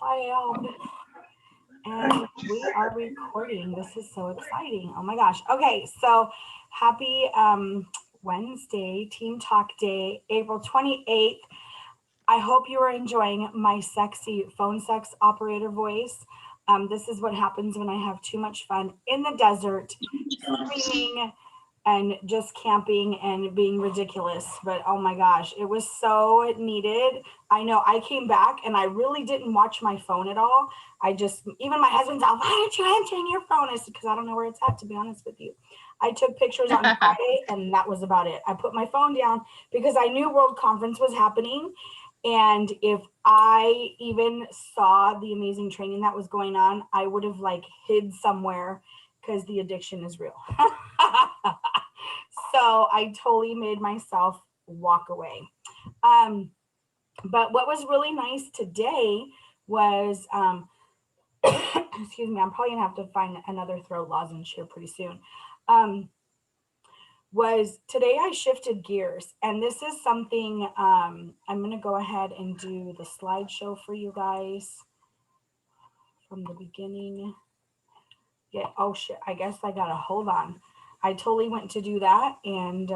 cloud. And we are recording. This is so exciting. Oh my gosh. Okay, so happy Wednesday, Team Talk Day, April 28th. I hope you are enjoying my sexy phone sex operator voice. This is what happens when I have too much fun in the desert, screaming and just camping and being ridiculous. But oh my gosh, it was so needed. I know I came back and I really didn't watch my phone at all. Even my husband's out, why aren't you answering your phone? I said, because I don't know where it's at, to be honest with you. I took pictures on Friday and that was about it. I put my phone down because I knew World Conference was happening. And if I even saw the amazing training that was going on, I would have hid somewhere because the addiction is real. So I totally made myself walk away. But what was really nice today was, excuse me, I'm probably gonna have to find another throat lozenge here pretty soon. Was today I shifted gears, and this is something I'm gonna go ahead and do the slideshow for you guys from the beginning. Yeah, oh shit, I guess I gotta hold on. I totally went to do that and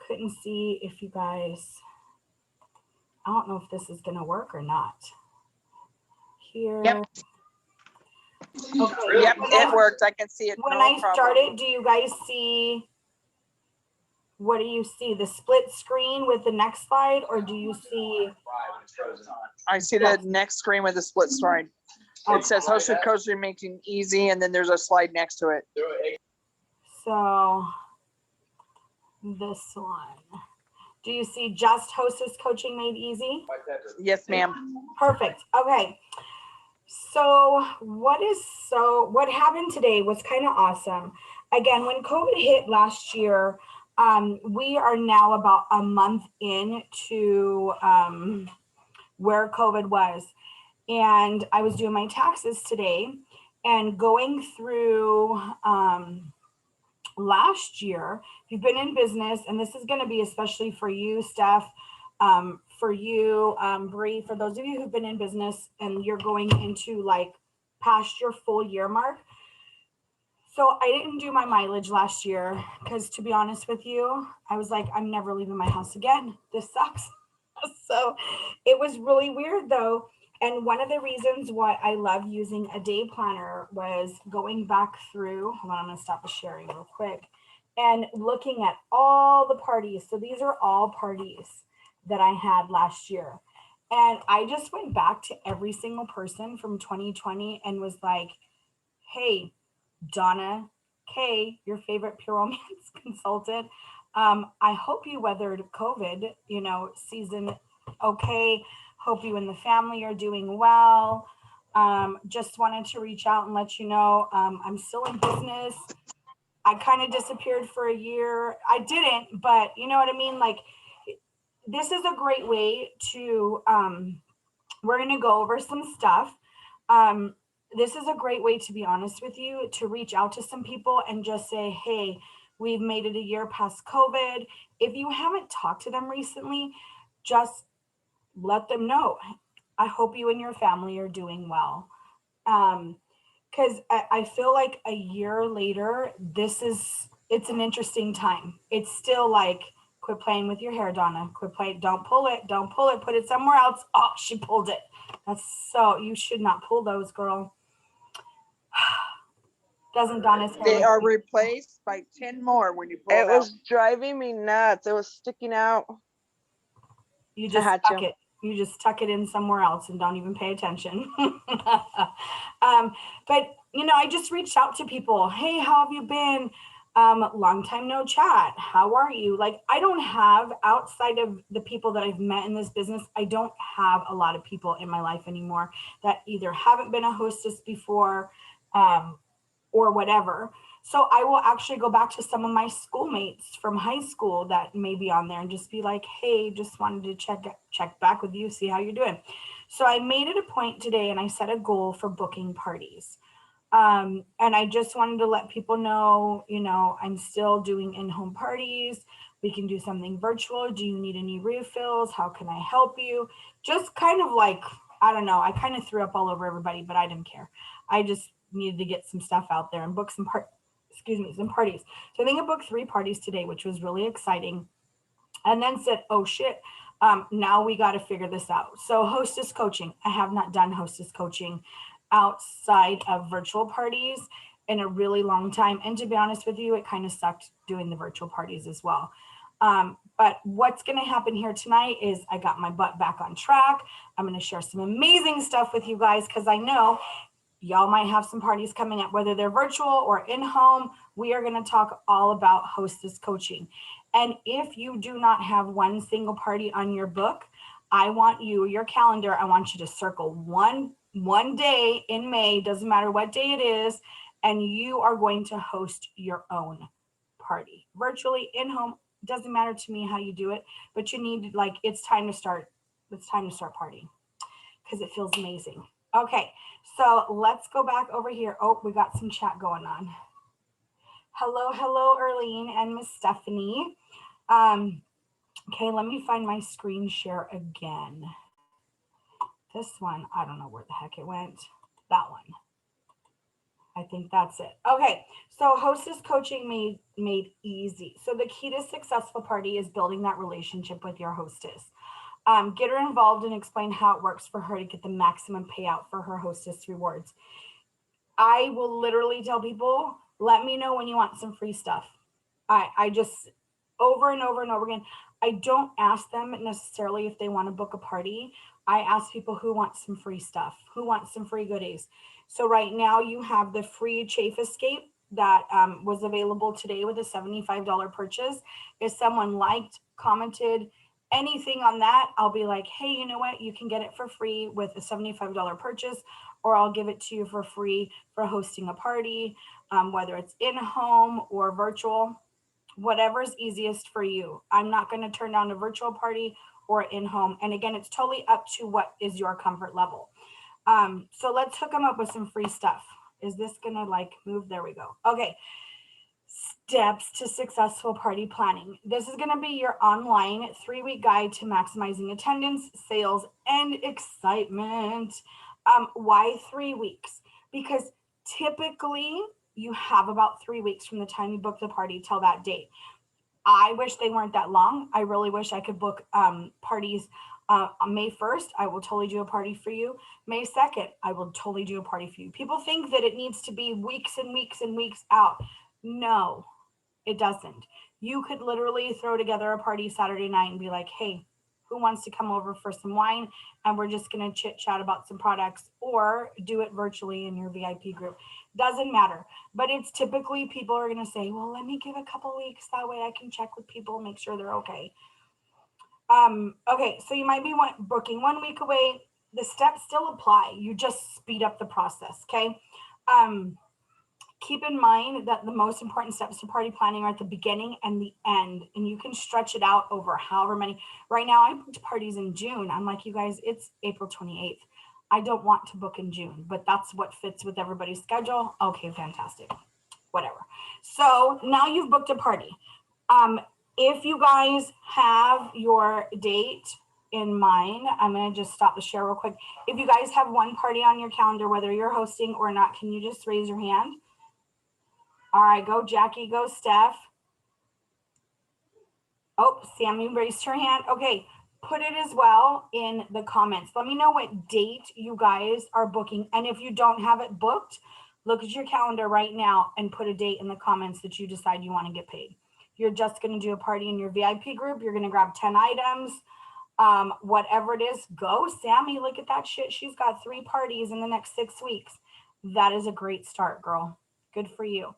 couldn't see if you guys, I don't know if this is gonna work or not. Here. Yep. Okay. Yep, it worked. I can see it. When I started, do you guys see, what do you see? The split screen with the next slide, or do you see? I see the next screen with the split slide. It says hosted coaching making easy, and then there's a slide next to it. So this one. Do you see just Hostess Coaching Made Easy? Yes, ma'am. Perfect. Okay. So what happened today was kind of awesome. Again, when COVID hit last year, we are now about a month into where COVID was. And I was doing my taxes today and going through last year. If you've been in business, and this is going to be especially for you, Steph, for you, Bree, for those of you who've been in business and you're going into past your full year mark. So I didn't do my mileage last year because, to be honest with you, I was like, I'm never leaving my house again. This sucks. So it was really weird though. And one of the reasons why I love using a day planner was going back through, hold on, I'm going to stop the sharing real quick, and looking at all the parties. So these are all parties that I had last year. And I just went back to every single person from 2020 and was like, hey, Donna K, your favorite pure romance consultant, I hope you weathered COVID, season okay. Hope you and the family are doing well. Just wanted to reach out and let you know I'm still in business. I kind of disappeared for a year. I didn't, but you know what I mean? This is a great way to, we're going to go over some stuff. This is a great way, to be honest with you, to reach out to some people and just say, hey, we've made it a year past COVID. If you haven't talked to them recently, just let them know. I hope you and your family are doing well. Because I feel like a year later, it's an interesting time. It's still quit playing with your hair, Donna. Quit playing. Don't pull it. Put it somewhere else. Oh, she pulled it. You should not pull those, girl. Doesn't Donna's hair? They are replaced by 10 more when you pull it out. It was driving me nuts. It was sticking out. You just tuck it. You just tuck it in somewhere else and don't even pay attention. But I just reached out to people. Hey, how have you been? Long time no chat. How are you? I don't have, outside of the people that I've met in this business, I don't have a lot of people in my life anymore that either haven't been a hostess before or whatever. So I will actually go back to some of my schoolmates from high school that may be on there and just be like, hey, just wanted to check back with you, see how you're doing. So I made it a point today and I set a goal for booking parties. And I just wanted to let people know, I'm still doing in-home parties. We can do something virtual. Do you need any refills? How can I help you? Just kind of I don't know. I kind of threw up all over everybody, but I didn't care. I just needed to get some stuff out there and book some some parties. So I think I booked 3 parties today, which was really exciting. And then said, oh shit, now we got to figure this out. So hostess coaching, I have not done hostess coaching outside of virtual parties in a really long time. And to be honest with you, it kind of sucked doing the virtual parties as well. But what's going to happen here tonight is I got my butt back on track. I'm going to share some amazing stuff with you guys because I know y'all might have some parties coming up, whether they're virtual or in home. We are going to talk all about hostess coaching. And if you do not have one single party on your book, I want you, your calendar, I want you to circle one day in May, doesn't matter what day it is, and you are going to host your own party. Virtually, in home, doesn't matter to me how you do it, but you need, like, it's time to start partying because it feels amazing. Okay, so let's go back over here. Oh, we got some chat going on. Hello, Erlene and Miss Stephanie. Okay, let me find my screen share again. This one, I don't know where the heck it went. That one. I think that's it. Okay, so hostess coaching made easy. So the key to successful party is building that relationship with your hostess. Get her involved and explain how it works for her to get the maximum payout for her hostess rewards. I will literally tell people, let me know when you want some free stuff. I just over and over and over again, I don't ask them necessarily if they want to book a party. I ask people who want some free stuff, who wants some free goodies. So right now you have the free Chafe Escape that was available today with a $75 purchase. If someone liked, commented, anything on that, I'll be like, hey, you know what? You can get it for free with a $75 purchase, or I'll give it to you for free for hosting a party, whether it's in home or virtual, whatever's easiest for you. I'm not going to turn down a virtual party or in home. And again, it's totally up to what is your comfort level. So let's hook them up with some free stuff. Is this going to like move? There we go. Okay. Steps to successful party planning. This is going to be your online 3-week guide to maximizing attendance, sales, and excitement. Why 3 weeks? Because typically you have about 3 weeks from the time you book the party till that date. I wish they weren't that long. I really wish I could book parties on May 1st. I will totally do a party for you. May 2nd, I will totally do a party for you. People think that it needs to be weeks and weeks and weeks out. No, it doesn't. You could literally throw together a party Saturday night and be like, hey, who wants to come over for some wine? And we're just going to chit chat about some products, or do it virtually in your VIP group. Doesn't matter. But it's typically people are going to say, well, let me give a couple weeks. That way I can check with people, make sure they're okay. Okay, so you might be booking 1 week away. The steps still apply. You just speed up the process, okay? Keep in mind that the most important steps to party planning are at the beginning and the end, and you can stretch it out over however many. Right now, I booked parties in June. I'm like, you guys, it's April 28th. I don't want to book in June, but that's what fits with everybody's schedule. Okay, fantastic. Whatever. So now you've booked a party. If you guys have your date in mind, I'm going to just stop the share real quick. If you guys have one party on your calendar, whether you're hosting or not, can you just raise your hand? All right, go Jackie, go Steph. Oh, Sammy raised her hand. Okay, put it as well in the comments. Let me know what date you guys are booking. And if you don't have it booked, look at your calendar right now and put a date in the comments that you decide you want to get paid. You're just going to do a party in your VIP group. You're going to grab 10 items, whatever it is. Go, Sammy, look at that shit. She's got 3 parties in the next 6 weeks. That is a great start, girl. Good for you.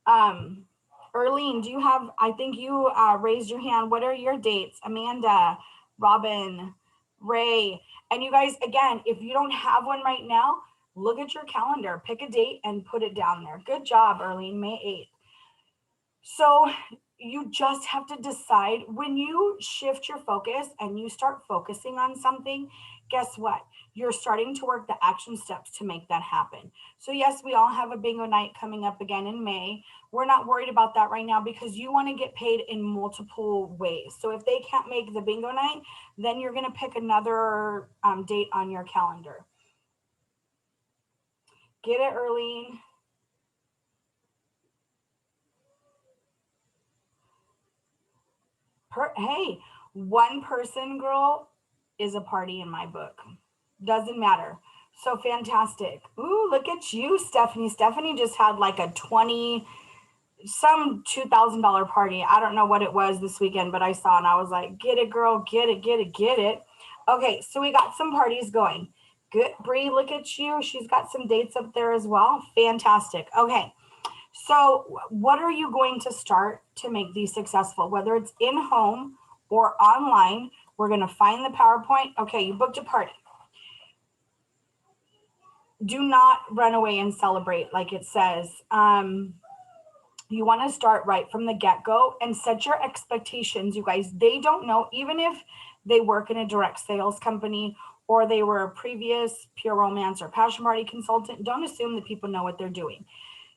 Erlene, do you have, I think you raised your hand. What are your dates? Amanda, Robin, Ray, and you guys, again, if you don't have one right now, look at your calendar, pick a date and put it down there. Good job, Erlene, May 8th. So you just have to decide when you shift your focus and you start focusing on something, guess what? You're starting to work the action steps to make that happen. So, yes, we all have a bingo night coming up again in May. We're not worried about that right now because you want to get paid in multiple ways. So, if they can't make the bingo night, then you're going to pick another date on your calendar. Get it, Earlene. Hey, one person, girl, is a party in my book. Doesn't matter. So fantastic. Ooh, look at you, Stephanie. Stephanie just had like a 20, some $2,000 party. I don't know what it was this weekend, but I saw and I was like, get it, girl, get it, get it, get it. Okay, so we got some parties going. Good, Bree, look at you. She's got some dates up there as well. Fantastic. Okay, so what are you going to start to make these successful? Whether it's in home or online, we're going to find the PowerPoint. Okay, you booked a party. Do not run away and celebrate like it says. You want to start right from the get-go and set your expectations, you guys. They don't know, even if they work in a direct sales company or they were a previous pure romance or passion party consultant, don't assume that people know what they're doing.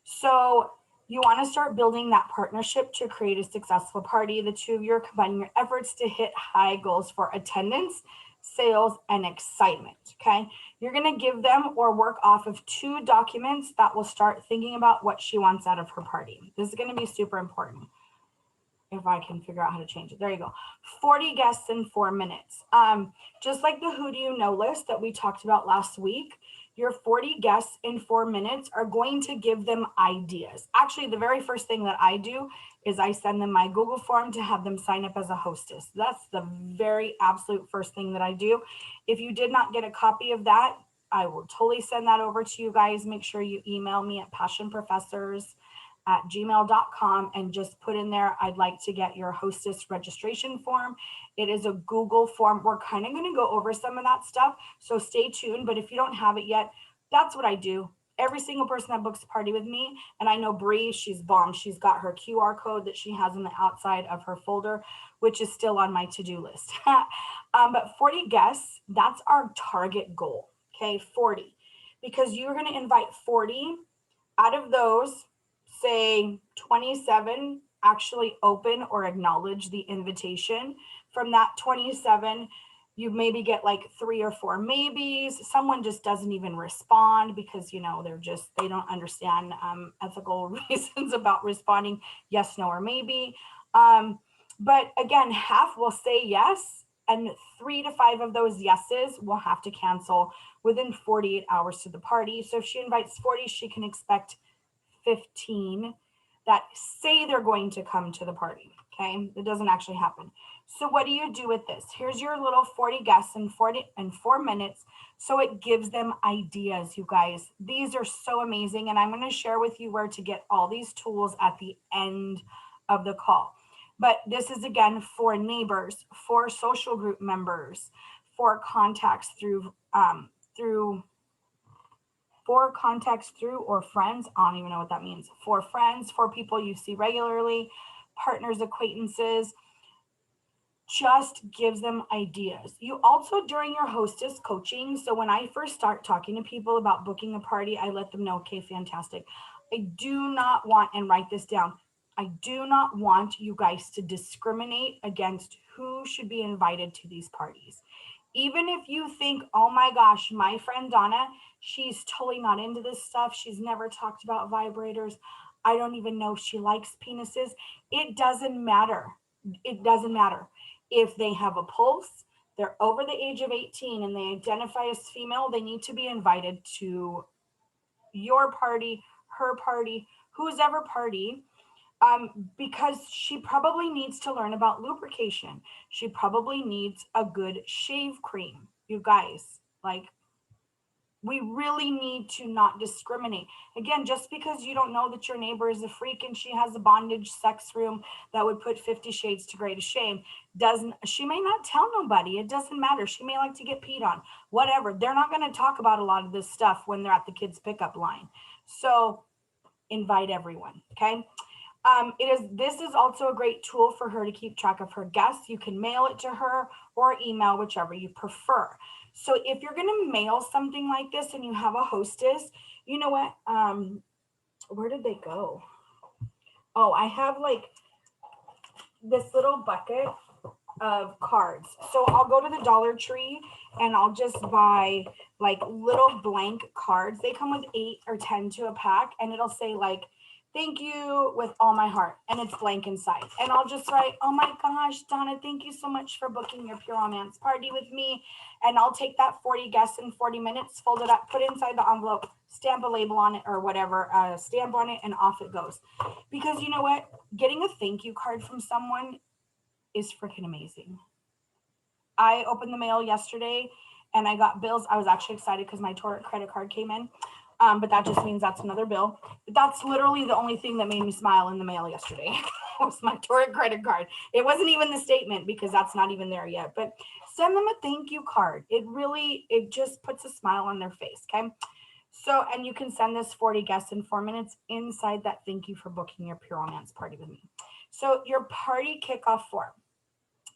So you want to start building that partnership to create a successful party. The two of you are combining your efforts to hit high goals for attendance, sales, and excitement. Okay. You're going to give them or work off of 2 documents that will start thinking about what she wants out of her party. This is going to be super important. If I can figure out how to change it. There you go. 40 guests in 4 minutes. Just like the who do you know list that we talked about last week, your 40 guests in 4 minutes are going to give them ideas. Actually, the very first thing that I do is I send them my Google form to have them sign up as a hostess. That's the very absolute first thing that I do. If you did not get a copy of that, I will totally send that over to you guys. Make sure you email me at passionprofessors@gmail.com and just put in there, I'd like to get your hostess registration form. It is a Google form. We're kind of going to go over some of that stuff, so stay tuned. But if you don't have it yet, that's what I do. Every single person that books a party with me, and I know Bree, she's bomb. She's got her QR code that she has on the outside of her folder, which is still on my to-do list. But 40 guests, that's our target goal. Okay, 40. Because you're going to invite 40. Out of those, say 27 actually open or acknowledge the invitation. From that 27, you maybe get like 3 or 4 maybes. Someone just doesn't even respond because, they don't understand ethical reasons about responding yes, no, or maybe. But again, half will say yes, and 3 to 5 of those yeses will have to cancel within 48 hours to the party. So if she invites 40, she can expect 15 that say they're going to come to the party. Okay, it doesn't actually happen. So what do you do with this? Here's your little 40 guests in 4 minutes. So it gives them ideas, you guys. These are so amazing. And I'm going to share with you where to get all these tools at the end of the call. But this is again for neighbors, for social group members, for contacts through for contacts through or friends. I don't even know what that means. For friends, for people you see regularly, partners, acquaintances, just gives them ideas. You also, during your hostess coaching, so when I first start talking to people about booking a party, I let them know, okay, fantastic. I do not want, and write this down, I do not want you guys to discriminate against who should be invited to these parties. Even if you think, oh my gosh, my friend Donna, she's totally not into this stuff. She's never talked about vibrators. I don't even know if she likes penises. It doesn't matter. It doesn't matter. If they have a pulse, they're over the age of 18 and they identify as female, they need to be invited to your party, her party, whose ever party, because she probably needs to learn about lubrication. She probably needs a good shave cream. You guys, like, we really need to not discriminate. Again, just because you don't know that your neighbor is a freak and she has a bondage sex room that would put 50 shades to gray to shame, she may not tell nobody. It doesn't matter. She may like to get peed on, whatever. They're not going to talk about a lot of this stuff when they're at the kids pickup line. So invite everyone. Okay. This is also a great tool for her to keep track of her guests. You can mail it to her or email, whichever you prefer. So if you're gonna mail something like this and you have a hostess, you know what? Where did they go? Oh, I have like this little bucket of cards. So I'll go to the Dollar Tree and I'll just buy like little blank cards. They come with 8 or 10 to a pack, and it'll say like, thank you with all my heart, and it's blank inside. And I'll just write, oh my gosh, Donna, thank you so much for booking your Pure Romance party with me. And I'll take that 40 guests in 40 minutes, fold it up, put it inside the envelope, stamp a label on it or whatever, stamp on it, and off it goes. Because you know what? Getting a thank you card from someone is freaking amazing. I opened the mail yesterday and I got bills. I was actually excited because my Torrent credit card came in. But that just means that's another bill. But that's literally the only thing that made me smile in the mail yesterday was my Torrent credit card. It wasn't even the statement because that's not even there yet. But send them a thank you card. It just puts a smile on their face. Okay. So, and you can send this 40 guests in 4 minutes inside that thank you for booking your Pure Romance party with me. So your party kickoff form.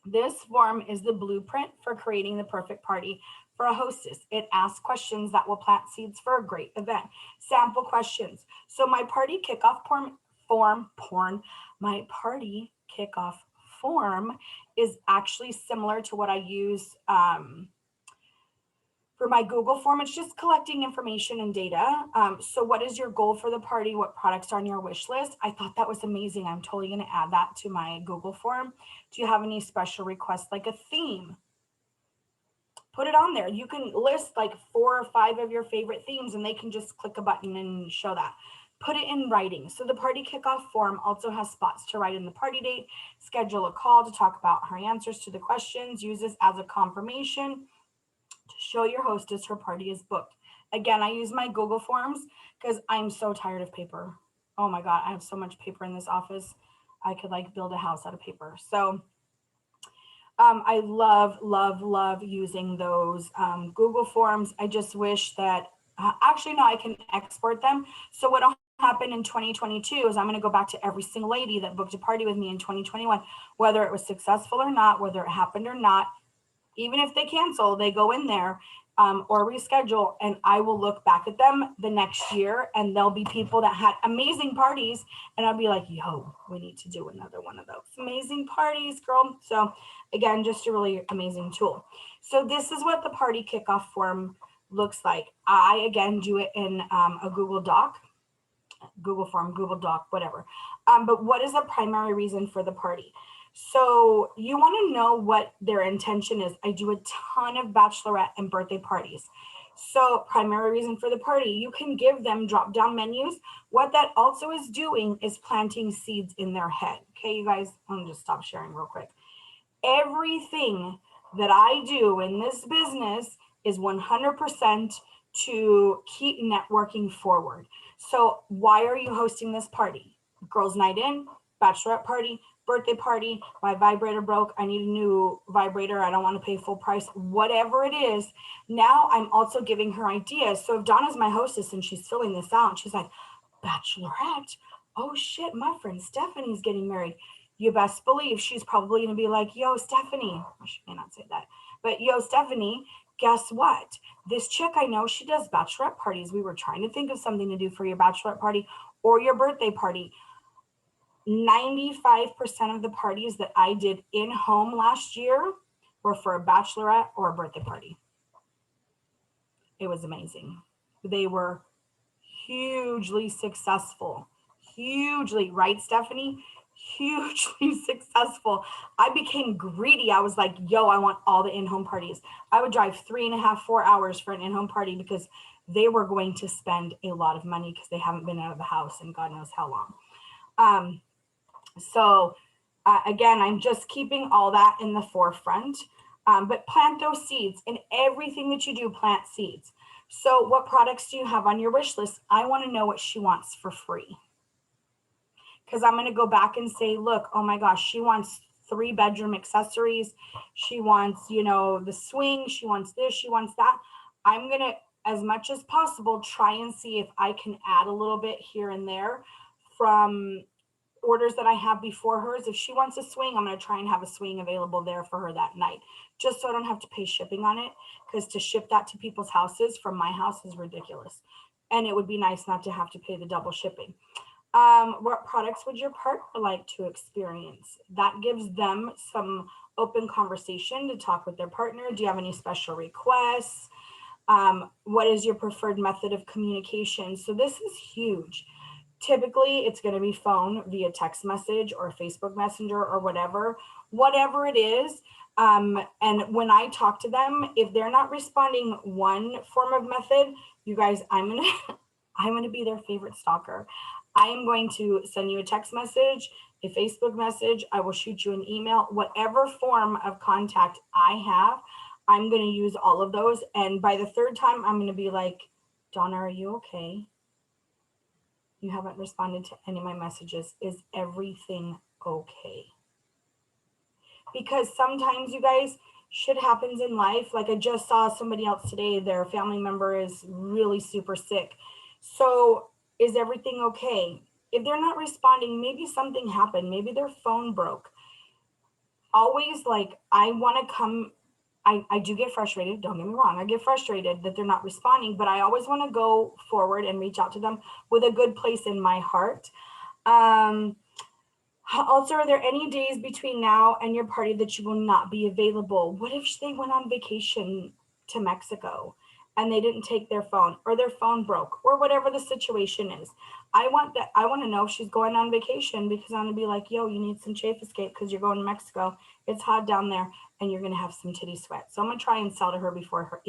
This form is the blueprint for creating the perfect party for a hostess. It asks questions that will plant seeds for a great event. Sample questions. So my party kickoff my party kickoff form is actually similar to what I use for my Google form. It's just collecting information and data. So what is your goal for the party? What products are on your wish list? I thought that was amazing. I'm totally going to add that to my Google form. Do you have any special requests, like a theme? Put it on there. You can list like 4 or 5 of your favorite themes and they can just click a button and show that. Put it in writing. So the party kickoff form also has spots to write in the party date, schedule a call to talk about her answers to the questions, use this as a confirmation to show your hostess her party is booked. Again, I use my Google Forms because I'm so tired of paper. Oh my God, I have so much paper in this office. I could like build a house out of paper. So I love using those Google Forms. I just wish that, actually, no, I can export them. So what'll happen in 2022 is I'm going to go back to every single lady that booked a party with me in 2021, whether it was successful or not, whether it happened or not. Even if they cancel, they go in there or reschedule, and I will look back at them the next year, and there'll be people that had amazing parties, and I'll be like, yo, we need to do another one of those amazing parties, girl. So again, just a really amazing tool. So this is what the party kickoff form looks like. I, again, do it in a Google Doc, Google form, Google Doc, whatever. But what is the primary reason for the party? So you want to know what their intention is. I do a ton of bachelorette and birthday parties. So primary reason for the party, you can give them drop down menus. What that also is doing is planting seeds in their head. Okay, you guys, I'm gonna just stop sharing real quick. Everything that I do in this business is 100% to keep networking forward. So why are you hosting this party? Girls' night in, bachelorette party, birthday party, my vibrator broke, I need a new vibrator, I don't want to pay full price, whatever it is. Now I'm also giving her ideas. So if Donna's my hostess and she's filling this out and she's like, bachelorette, oh shit, my friend Stephanie's getting married. You best believe she's probably going to be like, yo, Stephanie, she may not say that, but yo, Stephanie, guess what? This chick I know, she does bachelorette parties. We were trying to think of something to do for your bachelorette party or your birthday party. 95% of the parties that I did in home last year were for a bachelorette or a birthday party. It was amazing. They were hugely successful. Hugely, right, Stephanie? Hugely successful. I became greedy. I was like, yo, I want all the in-home parties. I would drive 3.5, 4 hours for an in-home party because they were going to spend a lot of money because they haven't been out of the house in God knows how long. So again, I'm just keeping all that in the forefront, but plant those seeds. In everything that you do, plant seeds. So what products do you have on your wish list? I want to know what she wants for free. Because I'm going to go back and say, look, oh my gosh, she wants 3 bedroom accessories. She wants, you know, the swing. She wants this, she wants that. I'm going to, as much as possible, try and see if I can add a little bit here and there from orders that I have before hers, if she wants a swing, I'm going to try and have a swing available there for her that night, just so I don't have to pay shipping on it, because to ship that to people's houses from my house is ridiculous. And it would be nice not to have to pay the double shipping. What products would your partner like to experience? That gives them some open conversation to talk with their partner. Do you have any special requests? What is your preferred method of communication? So this is huge. Typically, it's going to be phone via text message or Facebook Messenger or whatever it is. And when I talk to them, if they're not responding one form of method, you guys, I'm gonna be their favorite stalker. I am going to send you a text message, a Facebook message. I will shoot you an email, whatever form of contact I have. I'm going to use all of those. And by the third time, I'm going to be like, Donna, are you okay? You haven't responded to any of my messages. Is everything okay? Because sometimes, you guys, shit happens in life. Like I just saw somebody else today, their family member is really super sick. So is everything okay? If they're not responding, maybe something happened. Maybe their phone broke. Always, like, I want to come. I do get frustrated. Don't get me wrong. I get frustrated that they're not responding, but I always want to go forward and reach out to them with a good place in my heart. Also, are there any days between now and your party that you will not be available? What if they went on vacation to Mexico and they didn't take their phone, or their phone broke, or whatever the situation is? I want to know if she's going on vacation, because I'm gonna be like, yo, you need some chafe escape because you're going to Mexico. It's hot down there and you're gonna have some titty sweat. So I'm gonna try and sell to her before her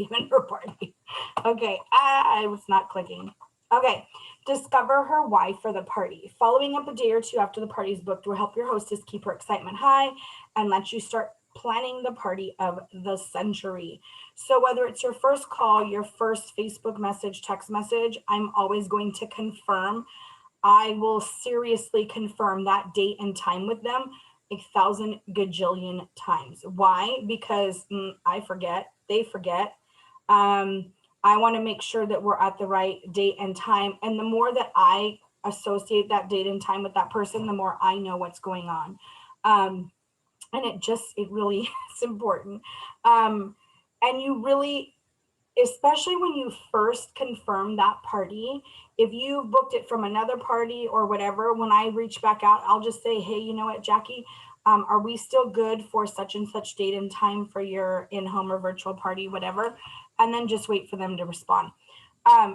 party. Okay, I was not clicking. Okay, discover her why for the party. Following up a day or two after the party is booked will help your hostess keep her excitement high and let you start planning the party of the century. So whether it's your first call, your first Facebook message, text message, I'm always going to confirm. I will seriously confirm that date and time with them 1,000 gajillion times. Why? Because I forget, they forget. I want to make sure that we're at the right date and time. And the more that I associate that date and time with that person, the more I know what's going on. And it really is important. And you really, especially when you first confirm that party, if you booked it from another party or whatever, when I reach back out, I'll just say, hey, you know what, Jackie, are we still good for such and such date and time for your in-home or virtual party, whatever? And then just wait for them to respond.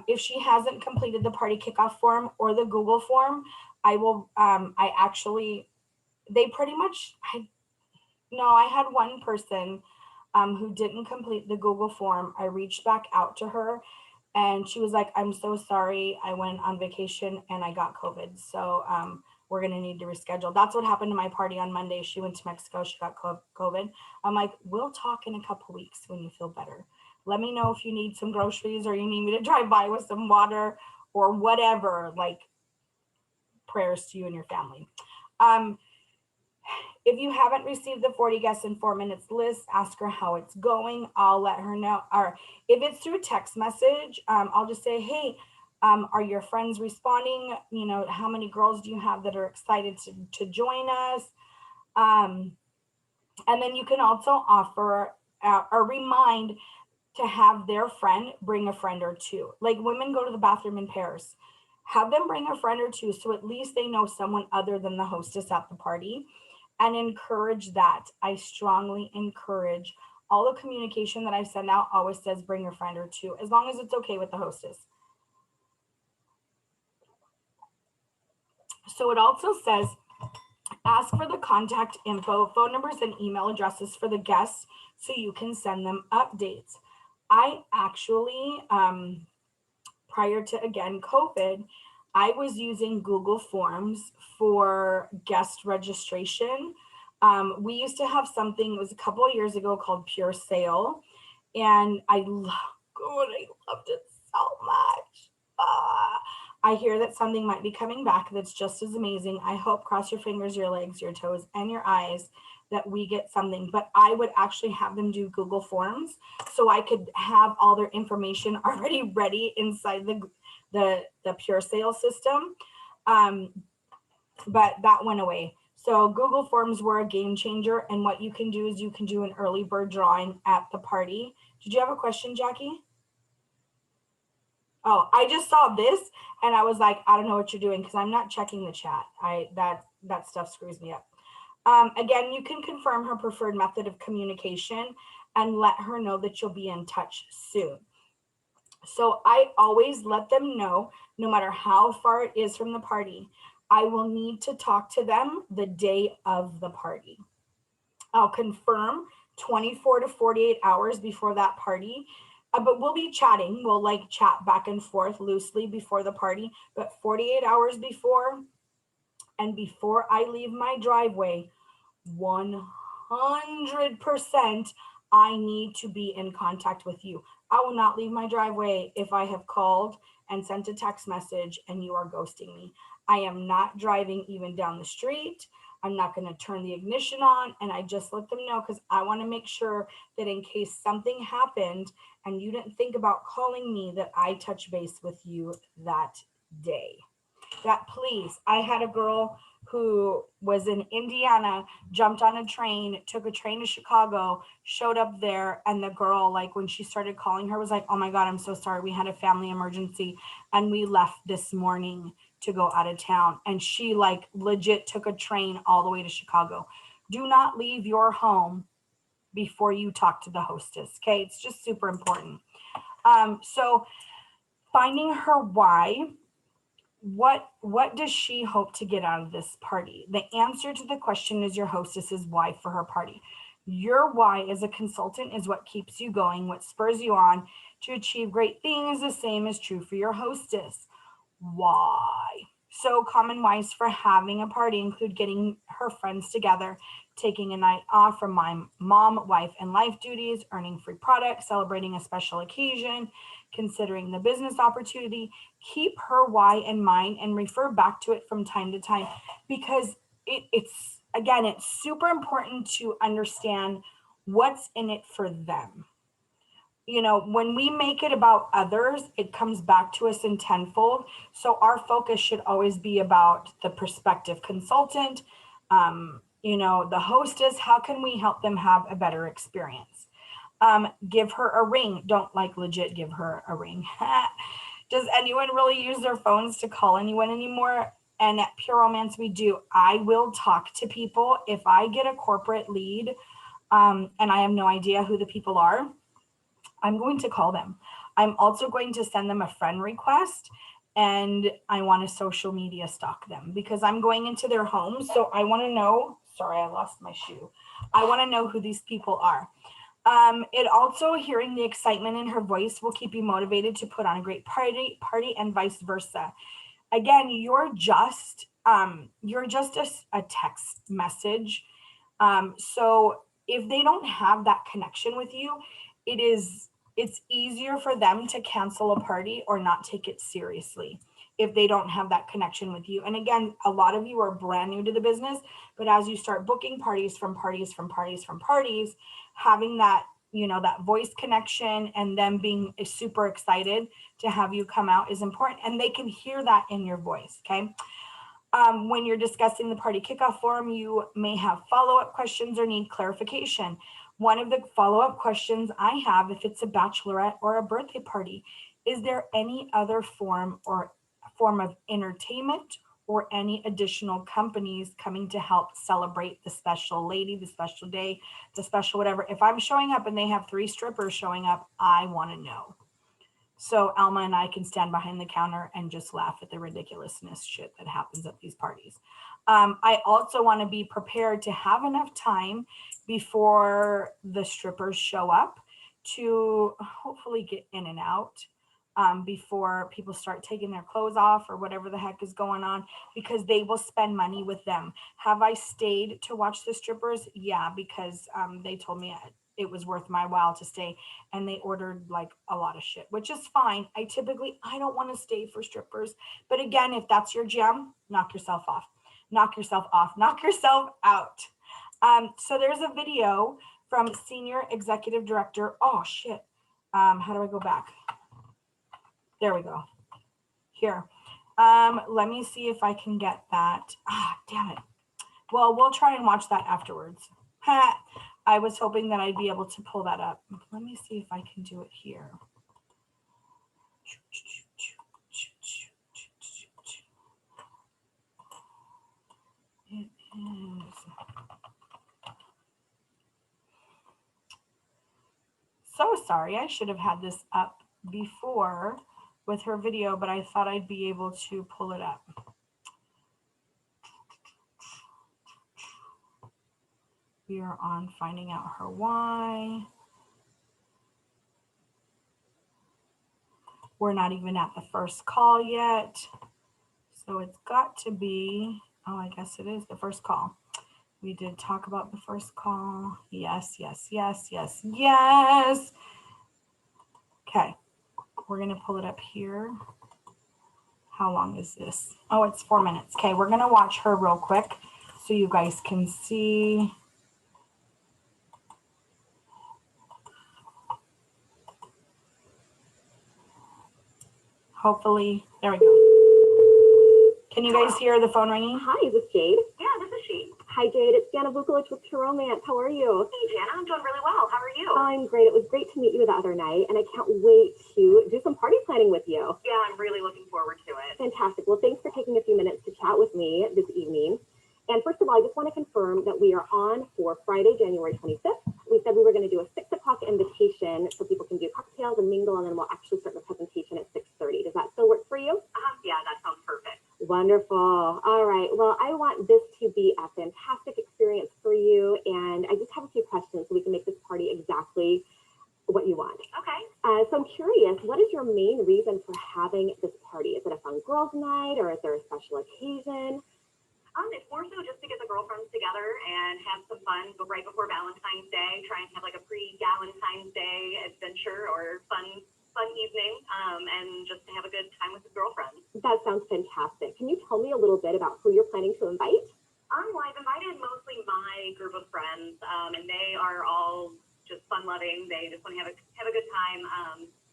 If she hasn't completed the party kickoff form or the Google form, I will, they pretty much, I had one person who didn't complete the Google form. I reached back out to her and she was like, I'm so sorry. I went on vacation and I got COVID. So we're going to need to reschedule. That's what happened to my party on Monday. She went to Mexico. She got COVID. I'm like, we'll talk in a couple weeks when you feel better. Let me know if you need some groceries or you need me to drive by with some water or whatever, like prayers to you and your family. If you haven't received the 40 guests in 4 minutes list, ask her how it's going. I'll let her know. Or if it's through text message, I'll just say, hey, are your friends responding? You know, how many girls do you have that are excited to join us? And then you can also offer or remind to have their friend bring a friend or two. Like women go to the bathroom in pairs. Have them bring a friend or two so at least they know someone other than the hostess at the party, and encourage that. I strongly encourage all the communication that I send out always says bring a friend or two, as long as it's okay with the hostess. So it also says, ask for the contact info, phone numbers, and email addresses for the guests so you can send them updates. I actually, prior to, again, COVID, I was using Google Forms for guest registration. We used to have something, it was a couple of years ago, called Pure Sale. And I loved it so much. I hear that something might be coming back that's just as amazing. I hope, cross your fingers, your legs, your toes, and your eyes, that we get something. But I would actually have them do Google Forms so I could have all their information already ready inside the Pure Sale system. but that went away. So Google Forms were a game changer. And what you can do is you can do an early bird drawing at the party. Did you have a question, Jackie? Oh, I just saw this and I was like, I don't know what you're doing because I'm not checking the chat. That stuff screws me up. Again, you can confirm her preferred method of communication and let her know that you'll be in touch soon. So I always let them know, no matter how far it is from the party, I will need to talk to them the day of the party. I'll confirm 24 to 48 hours before that party. But we'll be chatting. We'll like chat back and forth loosely before the party. But 48 hours before and before I leave my driveway, 100% I need to be in contact with you. I will not leave my driveway if I have called and sent a text message and you are ghosting me. I am not driving even down the street. I'm not going to turn the ignition on. And I just let them know because I want to make sure that in case something happened and you didn't think about calling me, that I touch base with you that day. That please, I had a girl who was in Indiana, jumped on a train, took a train to Chicago, showed up there, and the girl, like when she started calling her, was like, oh my God, I'm so sorry. We had a family emergency and we left this morning to go out of town. And she like legit took a train all the way to Chicago. Do not leave your home before you talk to the hostess. Okay, it's just super important. So finding her why. What does she hope to get out of this party? The answer to the question is your hostess's why for her party. Your why as a consultant is what keeps you going, what spurs you on to achieve great things. The same is true for your hostess. Why? So common whys for having a party include getting her friends together, taking a night off from my mom, wife, and life duties, earning free products, celebrating a special occasion, considering the business opportunity. Keep her why in mind and refer back to it from time to time because it's super important to understand what's in it for them. You know, when we make it about others, it comes back to us in tenfold. So our focus should always be about the prospective consultant, the hostess. How can we help them have a better experience? Give her a ring. Don't like legit give her a ring. Does anyone really use their phones to call anyone anymore? And at Pure Romance, we do. I will talk to people. If I get a corporate lead and I have no idea who the people are, I'm going to call them. I'm also going to send them a friend request and I want to social media stalk them because I'm going into their homes. So I want to know, sorry, I lost my shoe. I want to know who these people are. It also, hearing the excitement in her voice will keep you motivated to put on a great party and vice versa. Again, you're just a text message. So if they don't have that connection with you, it's easier for them to cancel a party or not take it seriously if they don't have that connection with you. And again, a lot of you are brand new to the business, but as you start booking parties, having that, that voice connection and them being super excited to have you come out is important. And they can hear that in your voice, okay? When you're discussing the party kickoff forum, you may have follow-up questions or need clarification. One of the follow-up questions I have, if it's a bachelorette or a birthday party, is there any other form of entertainment or any additional companies coming to help celebrate the special lady, the special day, the special whatever? If I'm showing up and they have 3 strippers showing up, I want to know. So Alma and I can stand behind the counter and just laugh at the ridiculousness shit that happens at these parties. I also want to be prepared to have enough time before the strippers show up to hopefully get in and out before people start taking their clothes off or whatever the heck is going on, because they will spend money with them. Have I stayed to watch the strippers? Yeah, because they told me it was worth my while to stay, and they ordered like a lot of shit, which is fine. I don't want to stay for strippers, but again, if that's your jam, knock yourself off, knock yourself out. So there's a video from Senior Executive Director. Oh shit. How do I go back? There we go. Here. Let me see if I can get that. Ah, damn it. Well, we'll try and watch that afterwards. Ha! I was hoping that I'd be able to pull that up. Let me see if I can do it here. It is. So sorry, I should have had this up before with her video, but I thought I'd be able to pull it up. We are on finding out her why. We're not even at the first call yet. So it's got to be, oh, I guess it is the first call. We did talk about the first call. Yes, yes, yes, yes, yes. Okay, we're gonna pull it up here. How long is this? Oh, it's 4 minutes. Okay, we're gonna watch her real quick so you guys can see. Hopefully, there we go. Can you guys hear the phone ringing? Hi, is this Jade? Yeah, this is she. Hi, Jade. It's Jana Vukovic with True Romance. How are you? Hey, Jana. I'm doing really well. How are you? I'm great. It was great to meet you the other night, and I can't wait to do some party planning with you. Yeah, I'm really looking forward to it. Fantastic. Well, thanks for taking a few minutes to chat with me this evening. And first of all, I just want to confirm that we are on for Friday, January 25th. We said we were going to do a 6 o'clock invitation so people can do cocktails and mingle, and then we'll actually start the presentation at 6:30. Does that still work for you? Yeah, that sounds perfect. Wonderful. All right. Well, I want this to be a fantastic experience for you, and I just have a few questions so we can make this party exactly what you want. Okay. So I'm curious, what is your main reason for having this party? Is it a fun girls' night, or is there a special occasion? It's more so just to get the girlfriends together and have some fun right before Valentine's Day. Try and have like a pre-Valentine's Day adventure or fun evening, and just to have a good time with the girlfriends. That sounds fantastic. Can you tell me a little bit about who you're planning to invite? Well, I've invited mostly my group of friends, and they are all just fun-loving. They just want to have a good time.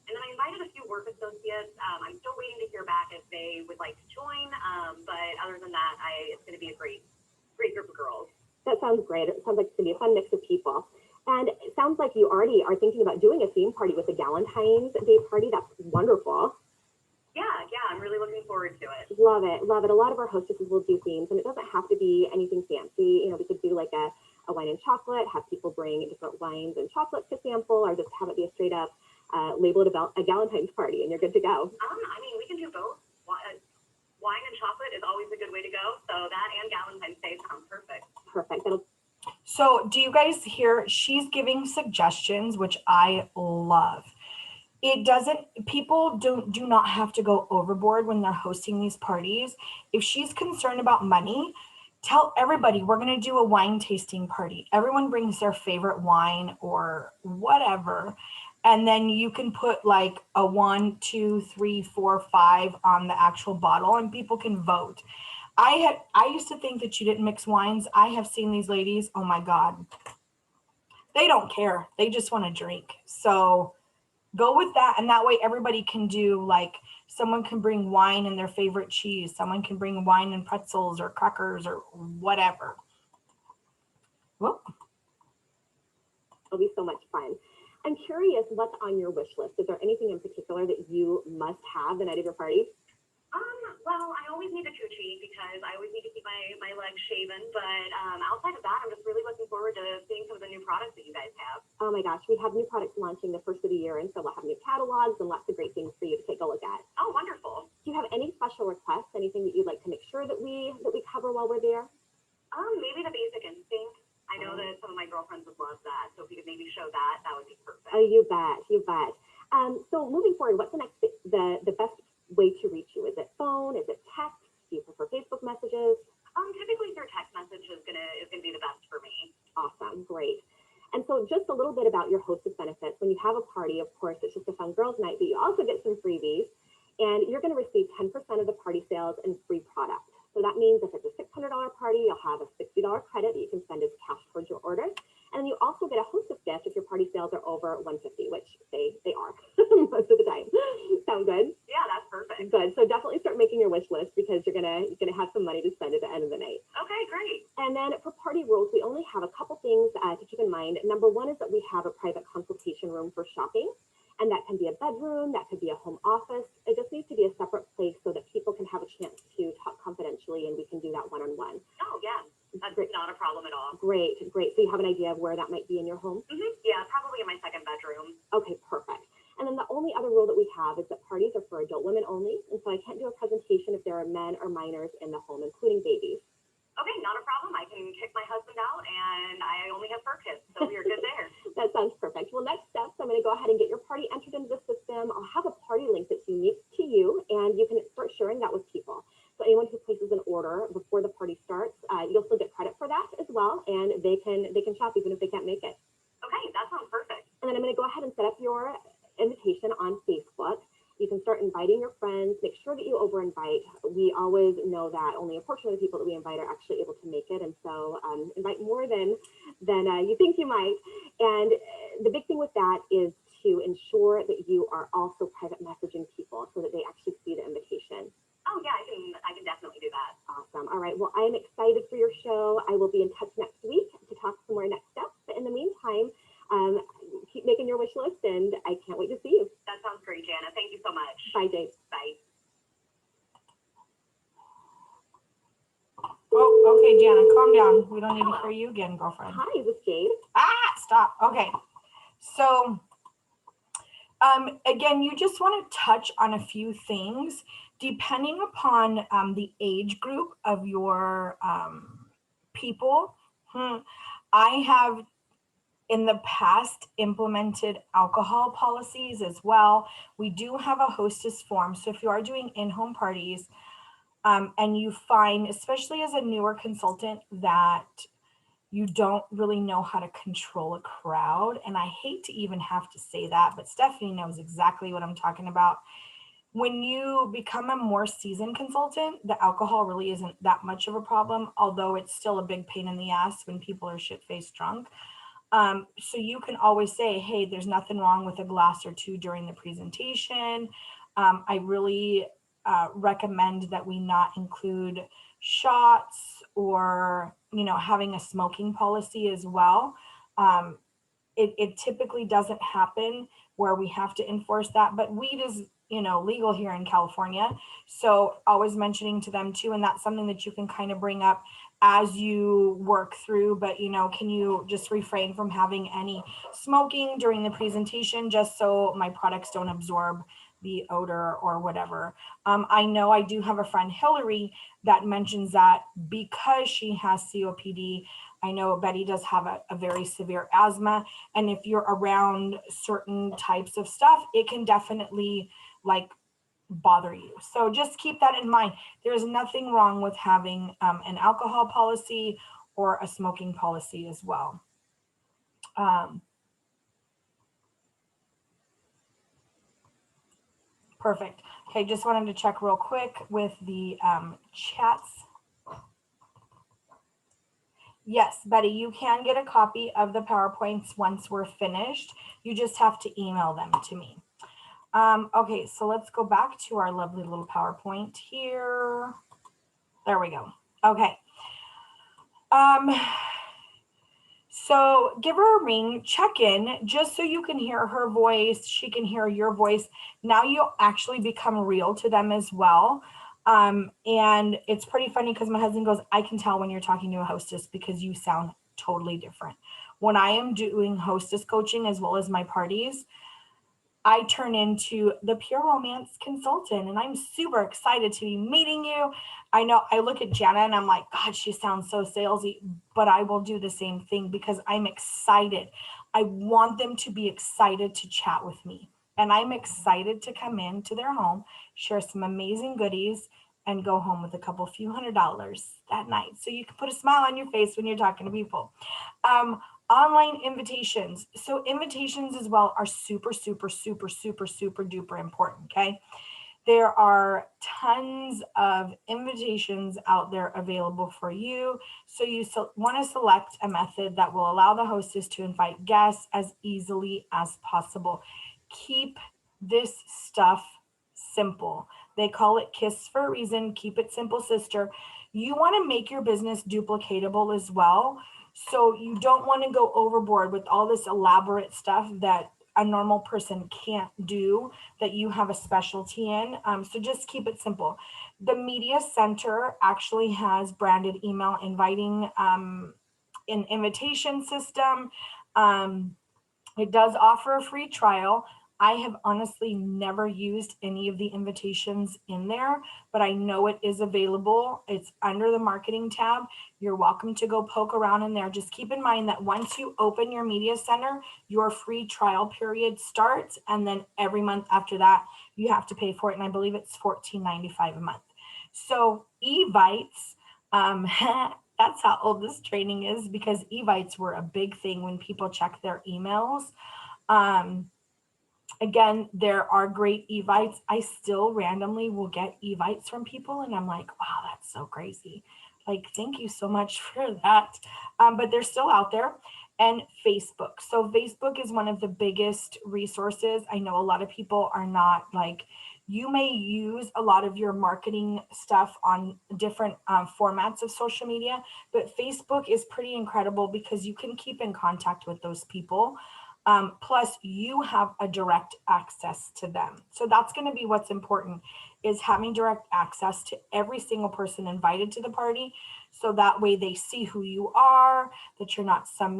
And then I invited a few work associates. I'm still waiting to hear back if they would like to join. But other than that, it's going to be a great group of girls. That sounds great. It sounds like it's going to be a fun mix of people. And it sounds like you already are thinking about doing a theme party with a Valentine's Day party. That's wonderful. Yeah, I'm really looking forward to it. Love it, love it. A lot of our hostesses will do themes, and it doesn't have to be anything fancy. You know, we could do like a wine and chocolate, have people bring different wines and chocolates to sample, or just have it be a straight up label it about a Valentine's party, and you're good to go. I mean, we can do both. Wine and chocolate is always a good way to go. So that and Valentine's Day sounds perfect. Perfect. So do you guys hear? She's giving suggestions, which I love. It doesn't, people do not have to go overboard when they're hosting these parties. If she's concerned about money, tell everybody we're going to do a wine tasting party. Everyone brings their favorite wine or whatever. And then you can put like a 1, 2, 3, 4, 5 on the actual bottle and people can vote. I used to think that you didn't mix wines. I have seen these ladies. Oh my God. They don't care. They just want to drink. So go with that. And that way everybody can do, like, someone can bring wine and their favorite cheese. Someone can bring wine and pretzels or crackers or whatever. Whoop. It'll be so much fun. I'm curious, what's on your wish list? Is there anything in particular that you must have the night of your party? Well, I always need a coochie because I always need to keep my legs shaven. But outside of that, I'm just really looking forward to seeing some of the new products that you guys have. Oh my gosh, we have new products launching the first of the year, and so we'll have new catalogs and lots of great things for you to take a look at. Oh, wonderful. Do you have any special requests? Anything that you'd like to make sure that we cover while we're there? Maybe the Basic Instinct. I know that some of my girlfriends would love that, so if you could maybe show that, that would be perfect. Oh, you bet, you bet. So moving forward, what's the best way to reach you? Is it phone? Is it text? Do you prefer Facebook messages? Typically through text message is gonna be the best for me. Awesome, great. And so just a little bit about your hostess benefits. When you have a party, of course, it's just a fun girls' night, but you also get some freebies, and you're going to receive 10% of the party sales and free product. So that means if it's a $600 party, you'll have a $60 credit that you can spend as cash towards your order. And then you also get a hostess gift if your party sales are over $150, which they are most of the time. Sound good? Yeah, that's perfect. Good, good. So definitely start making your wish list because you're gonna have some money to spend at the end of the night. Okay, great. And then for party rules, we only have a couple things to keep in mind. Number one is that we have a private consultation room for shopping. And that can be a bedroom, that could be a home office. It just needs to be a separate place so that people can have a chance to talk confidentially and we can do that one-on-one. Oh, yeah, that's Great. not a problem at all. Great, great. So you have an idea of where that might be in your home? Yeah, probably in my second bedroom. Okay, perfect. And then the only other rule that we have is that parties are for adult women only. And so I can't do a presentation if there are men or minors in the home, including babies. Okay, not a problem. I can kick my husband out and I only have 4 kids, so we are good there. That sounds perfect. Well, next steps, I'm going to go ahead and get your party entered into the system. I'll have a party link that's unique to you, and you can start sharing that with people. So anyone who places an order before the party starts, you'll still get credit for that as well, and they can shop even if they can't make it. Okay, that sounds perfect. And then I'm going to go ahead and set up your invitation on Facebook. You can start inviting your friends. Make sure that you over-invite. We always know that only a portion of the people that we invite are actually able to make it, and so invite more than you think you might. And the big thing with that is to ensure that you are also private messaging people so that they actually see the invitation. Oh yeah, I can definitely do that. Awesome. All right. Well, I am excited for your show. I will be in touch next week to talk some more next steps. But in the meantime, keep making your wish list, and I can't wait to see you. That sounds great, Jana. Thank you so much. Bye, Jade. Bye. Oh, okay, Jana, calm down. We don't need to hear you again, girlfriend. Hi, is this Jade? Stop. Okay. So, again, you just want to touch on a few things depending upon the age group of your people. I have in the past implemented alcohol policies as well. We do have a hostess form. So if you are doing in-home parties and you find, especially as a newer consultant, that you don't really know how to control a crowd, and I hate to even have to say that, but Stephanie knows exactly what I'm talking about. When you become a more seasoned consultant, the alcohol really isn't that much of a problem, although it's still a big pain in the ass when people are shit-faced drunk. So you can always say, hey, there's nothing wrong with a glass or two during the presentation. I really recommend that we not include shots or, having a smoking policy as well. It typically doesn't happen where we have to enforce that, but weed is, legal here in California. So always mentioning to them too, and that's something that you can kind of bring up as you work through, but can you just refrain from having any smoking during the presentation just so my products don't absorb the odor or whatever. I know I do have a friend, Hillary, that mentions that because she has COPD, I know Betty does have a very severe asthma. And if you're around certain types of stuff, it can definitely bother you. So just keep that in mind. There's nothing wrong with having an alcohol policy or a smoking policy as well. Perfect. Okay, just wanted to check real quick with the chats. Yes, Betty, you can get a copy of the PowerPoints once we're finished. You just have to email them to me. Okay, so let's go back to our lovely little PowerPoint here. There we go. Okay. So give her a ring, check in, just so you can hear her voice, she can hear your voice. Now you'll actually become real to them as well. And it's pretty funny because my husband goes, I can tell when you're talking to a hostess because you sound totally different. When I am doing hostess coaching as well as my parties, I turn into the pure romance consultant, and I'm super excited to be meeting you. I know I look at Jana and I'm like, God, she sounds so salesy, but I will do the same thing because I'm excited. I want them to be excited to chat with me. And I'm excited to come into their home, share some amazing goodies, and go home with a few $100s that night. So you can put a smile on your face when you're talking to people. Online invitations. So invitations as well are super, super, super, super, super duper important, okay? There are tons of invitations out there available for you. So you want to select a method that will allow the hostess to invite guests as easily as possible. Keep this stuff simple. They call it KISS for a reason. Keep it simple, sister. You want to make your business duplicatable as well. So you don't want to go overboard with all this elaborate stuff that a normal person can't do, that you have a specialty in. So just keep it simple. The media center actually has branded email inviting, an invitation system. It does offer a free trial. I have honestly never used any of the invitations in there, but I know it is available. It's under the marketing tab. You're welcome to go poke around in there. Just keep in mind that once you open your media center, your free trial period starts. And then every month after that, you have to pay for it. And I believe it's $14.95 a month. So Evites, that's how old this training is, because Evites were a big thing when people check their emails. Again, there are great Evites. I still randomly will get Evites from people, and I'm like, wow, that's so crazy. Like, thank you so much for that. But they're still out there. And Facebook. So Facebook is one of the biggest resources. I know a lot of people are not like, you may use a lot of your marketing stuff on different formats of social media, but Facebook is pretty incredible because you can keep in contact with those people. Plus you have a direct access to them. So that's going to be what's important, is having direct access to every single person invited to the party. So that way they see who you are, that you're not some,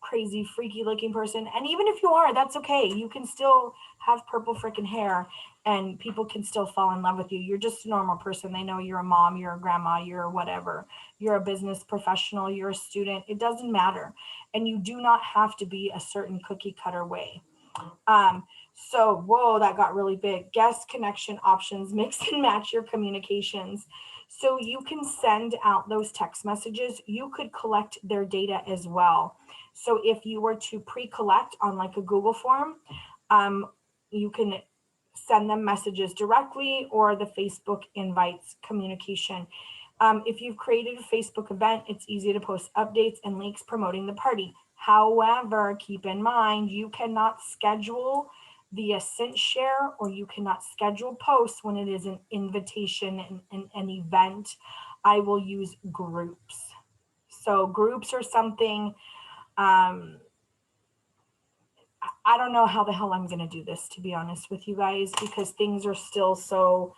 crazy, freaky looking person. And even if you are, that's okay. You can still have purple freaking hair and people can still fall in love with you. You're just a normal person. They know you're a mom, you're a grandma, you're whatever. You're a business professional, you're a student. It doesn't matter. And you do not have to be a certain cookie cutter way. So, whoa, that got really big. Guest connection options, mix and match your communications. So you can send out those text messages. You could collect their data as well. So if you were to pre-collect on like a Google form, you can send them messages directly, or the Facebook invites communication. If you've created a Facebook event, it's easy to post updates and links promoting the party. However, keep in mind, you cannot schedule via Sent Share, or you cannot schedule posts when it is an invitation and an event. I will use groups. So groups are something, I don't know how the hell I'm going to do this, to be honest with you guys, because things are still so,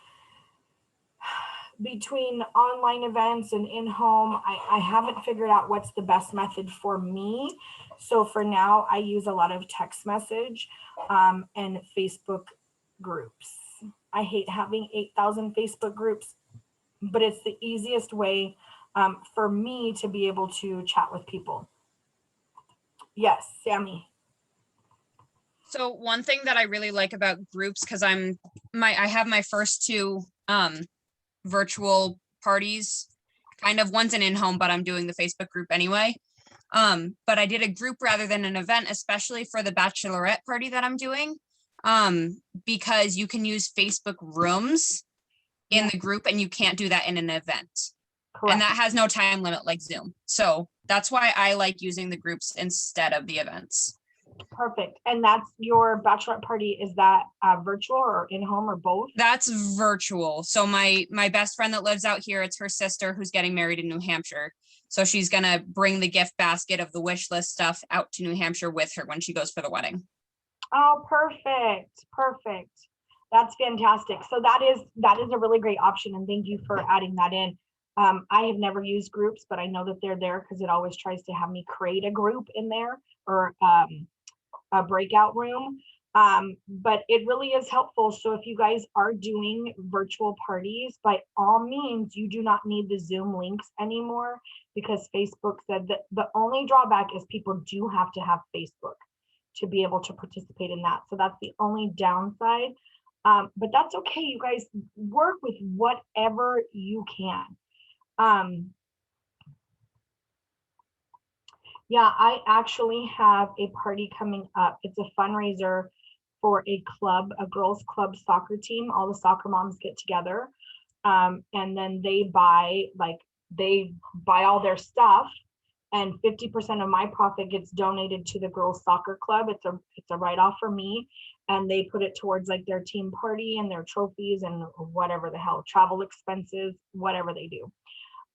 between online events and in-home, I haven't figured out what's the best method for me. So for now, I use a lot of text message and Facebook groups. I hate having 8,000 Facebook groups, but it's the easiest way for me to be able to chat with people. Yes, Sammy. So one thing that I really like about groups, because I have my first two virtual parties, kind of, one's an in-home, but I'm doing the Facebook group anyway. But I did a group rather than an event, especially for the bachelorette party that I'm doing, because you can use Facebook rooms in the group and you can't do that in an event. Correct. And that has no time limit like Zoom. So that's why I like using the groups instead of the events. Perfect. And that's your bachelorette party. Is that virtual or in-home or both? That's virtual. So my best friend that lives out here, it's her sister who's getting married in New Hampshire. So she's going to bring the gift basket of the wish list stuff out to New Hampshire with her when she goes for the wedding. Oh, perfect. Perfect. That's fantastic. So that is a really great option. And thank you for adding that in. I have never used groups, but I know that they're there because it always tries to have me create a group in there, or a breakout room. But it really is helpful. So if you guys are doing virtual parties, by all means, you do not need the Zoom links anymore, because Facebook said that the only drawback is people do have to have Facebook to be able to participate in that. So that's the only downside. But that's okay. You guys work with whatever you can. Yeah, I actually have a party coming up. It's a fundraiser for a club, a girls club soccer team. All the soccer moms get together, and then they buy all their stuff, and 50% of my profit gets donated to the girls soccer club. It's a write-off for me, and they put it towards like their team party and their trophies and whatever the hell, travel expenses, whatever they do.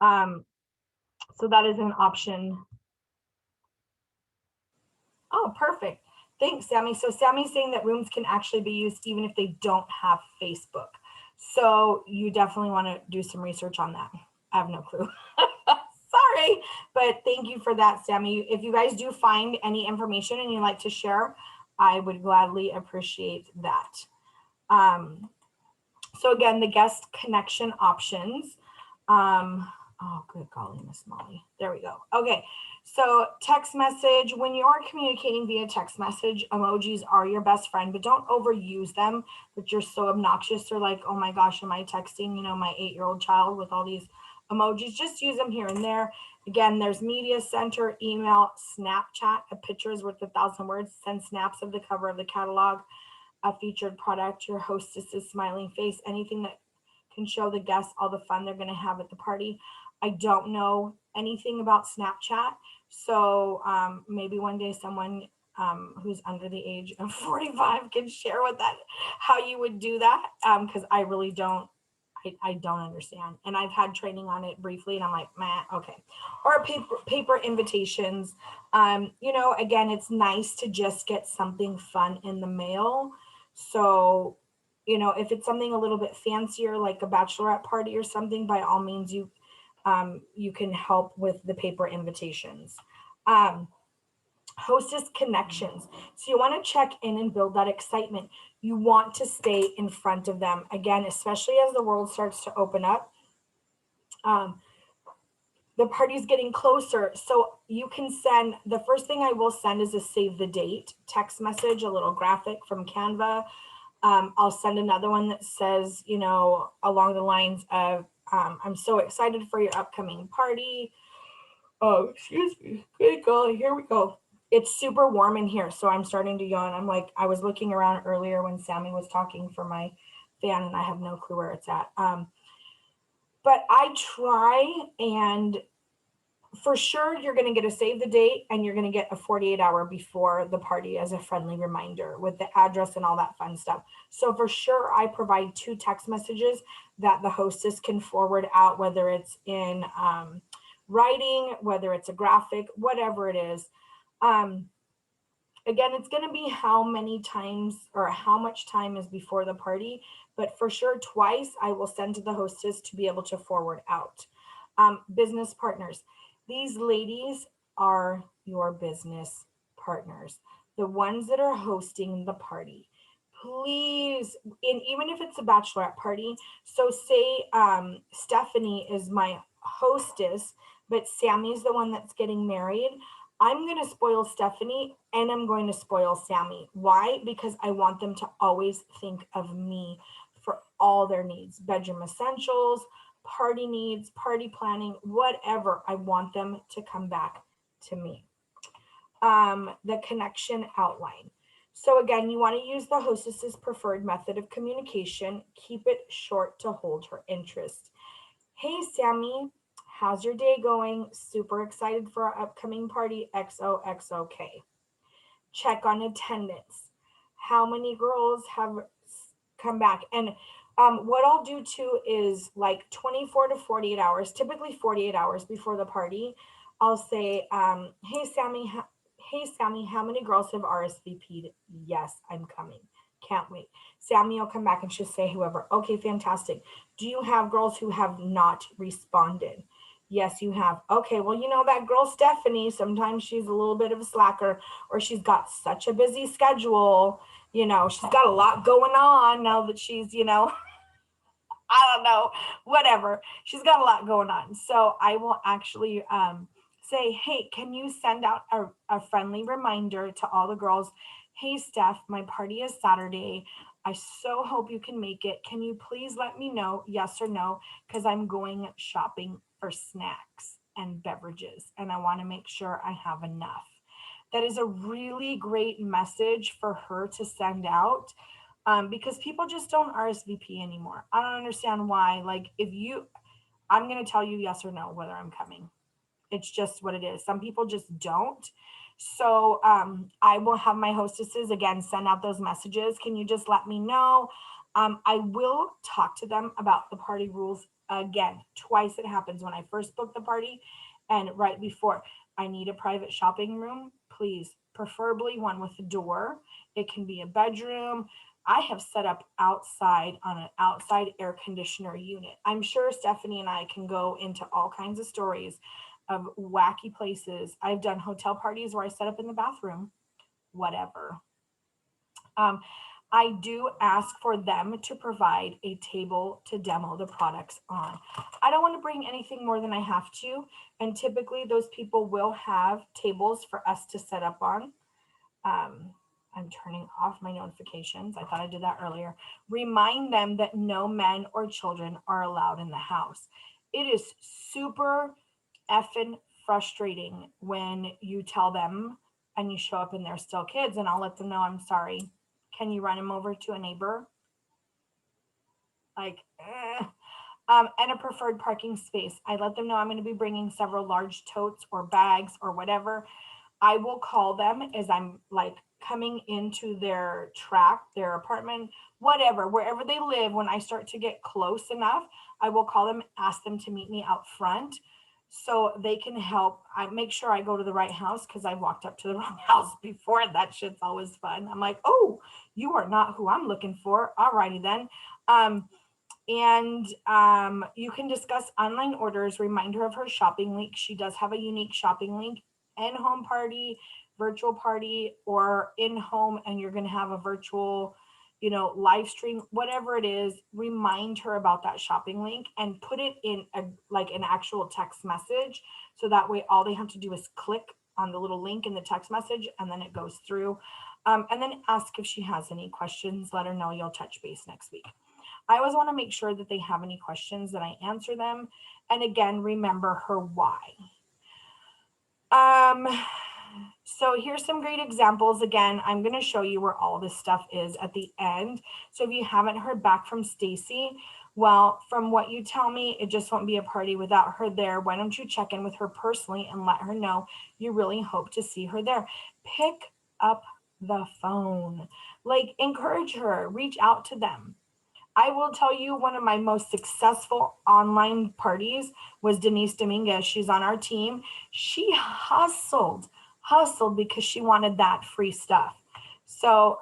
So that is an option. Oh, perfect. Thanks, Sammy. So Sammy's saying that rooms can actually be used even if they don't have Facebook. So you definitely want to do some research on that. I have no clue. Sorry, but thank you for that, Sammy. If you guys do find any information and you'd like to share, I would gladly appreciate that. So again, the guest connection options. Oh, good golly, Miss Molly. There we go. Okay, so text message. When you are communicating via text message, emojis are your best friend, but don't overuse them, that you're so obnoxious. They're like, oh my gosh, am I texting, my 8-year-old child with all these emojis? Just use them here and there. Again, there's media center, email, Snapchat. A picture is worth 1,000 words. Send snaps of the cover of the catalog, a featured product, your hostess's smiling face, anything that can show the guests all the fun they're going to have at the party. I don't know anything about Snapchat, so maybe one day someone who's under the age of 45 can share with that how you would do that, because I really don't. I don't understand, and I've had training on it briefly, and I'm like, man, okay. Or paper invitations. Again, it's nice to just get something fun in the mail. So, if it's something a little bit fancier, like a bachelorette party or something, by all means, you can help with the paper invitations. Hostess connections. So you want to check in and build that excitement. You want to stay in front of them. Again, especially as the world starts to open up. The party's getting closer. So you can send, the first thing I will send is a save the date text message, a little graphic from Canva. I'll send another one that says, along the lines of, I'm so excited for your upcoming party. Oh, excuse me. Good golly, here we go. It's super warm in here, so I'm starting to yawn. I'm like, I was looking around earlier when Sammy was talking for my fan, and I have no clue where it's at. But I try, and for sure, you're going to get a save the date, and you're going to get a 48-hour before the party as a friendly reminder with the address and all that fun stuff. So for sure, I provide 2 text messages that the hostess can forward out, whether it's in writing, whether it's a graphic, whatever it is. Again, it's going to be how many times or how much time is before the party, but for sure twice I will send to the hostess to be able to forward out. Business partners. These ladies are your business partners, the ones that are hosting the party. Please, and even if it's a bachelorette party, so say Stephanie is my hostess, but Sammy's the one that's getting married. I'm going to spoil Stephanie and I'm going to spoil Sammy. Why? Because I want them to always think of me for all their needs, bedroom essentials, party needs, party planning, whatever. I want them to come back to me. The connection outline. So again, you want to use the hostess's preferred method of communication. Keep it short to hold her interest. Hey, Sammy, how's your day going? Super excited for our upcoming party, XOXOK. Check on attendance. How many girls have come back? And what I'll do too is like 24 to 48 hours, typically 48 hours before the party, I'll say, hey, Sammy, how many girls have RSVP'd? Yes, I'm coming. Can't wait. Sammy will come back and she'll say whoever. Okay, fantastic. Do you have girls who have not responded? Yes, you have. Okay, well, that girl Stephanie, sometimes she's a little bit of a slacker, or she's got such a busy schedule. She's got a lot going on now that she's, I don't know, whatever. She's got a lot going on. So I will actually say, hey, can you send out a friendly reminder to all the girls? Hey, Steph, my party is Saturday. I so hope you can make it. Can you please let me know, yes or no? Because I'm going shopping for snacks and beverages, and I want to make sure I have enough. That is a really great message for her to send out, because people just don't RSVP anymore. I don't understand why. Like, I'm going to tell you yes or no whether I'm coming. It's just what it is. Some people just don't. So I will have my hostesses again send out those messages. Can you just let me know? I will talk to them about the party rules again. Twice it happens, when I first book the party and right before. I need a private shopping room, please, preferably one with a door. It can be a bedroom. I have set up outside on an outside air conditioner unit. I'm sure Stephanie and I can go into all kinds of stories of wacky places. I've done hotel parties where I set up in the bathroom, whatever. I do ask for them to provide a table to demo the products on. I don't want to bring anything more than I have to. And typically those people will have tables for us to set up on. I'm turning off my notifications. I thought I did that earlier. Remind them that no men or children are allowed in the house. It is super effing frustrating when you tell them and you show up and they're still kids, and I'll let them know, I'm sorry. Can you run him over to a neighbor? Like, and a preferred parking space. I let them know I'm going to be bringing several large totes or bags or whatever. I will call them as I'm like coming into their track, their apartment, whatever, wherever they live. When I start to get close enough, I will call them, ask them to meet me out front so they can help. I make sure I go to the right house because I walked up to the wrong house before. That shit's always fun. I'm like, oh, you are not who I'm looking for. Alrighty then. You can discuss online orders. Remind her of her shopping link. She does have a unique shopping link. In-home party, virtual party, or in-home, and you're going to have a virtual, live stream, whatever it is. Remind her about that shopping link and put it in an actual text message. So that way all they have to do is click on the little link in the text message and then it goes through. And then ask if she has any questions. Let her know you'll touch base next week. I always want to make sure that they have any questions, that I answer them. And again, remember her why. So here's some great examples. Again, I'm going to show you where all this stuff is at the end. So if you haven't heard back from Stacy, well, from what you tell me, it just won't be a party without her there. Why don't you check in with her personally and let her know you really hope to see her there? Pick up the phone, like encourage her, reach out to them. I will tell you, one of my most successful online parties was Denise Dominguez. She's on our team. She hustled because she wanted that free stuff. So,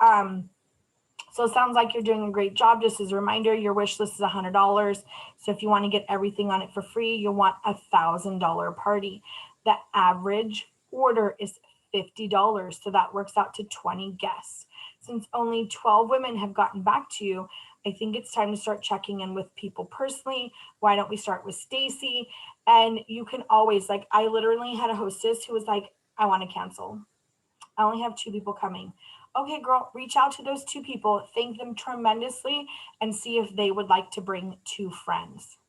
so it sounds like you're doing a great job. Just as a reminder, your wish list is $100. So if you want to get everything on it for free, you'll want $1,000 party. The average order is $50. So that works out to 20 guests. Since only 12 women have gotten back to you, I think it's time to start checking in with people personally. Why don't we start with Stacy? And you can always, like, I literally had a hostess who was like, I want to cancel. I only have 2 people coming. Okay, girl, reach out to those 2 people, thank them tremendously, and see if they would like to bring 2 friends.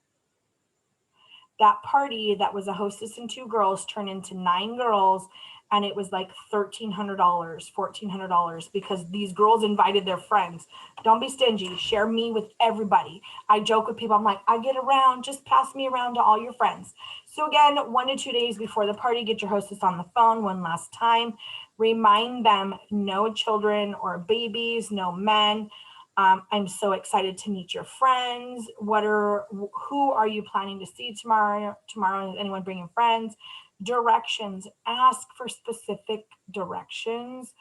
That party that was a hostess and 2 girls turned into 9 girls, and it was like $1,300, $1,400 because these girls invited their friends. Don't be stingy. Share me with everybody. I joke with people. I'm like, I get around. Just pass me around to all your friends. So again, 1 to 2 days before the party, get your hostess on the phone one last time. Remind them no children or babies, no men. I'm so excited to meet your friends. Who are you planning to see tomorrow? Is anyone bringing friends? Directions. Ask for specific directions.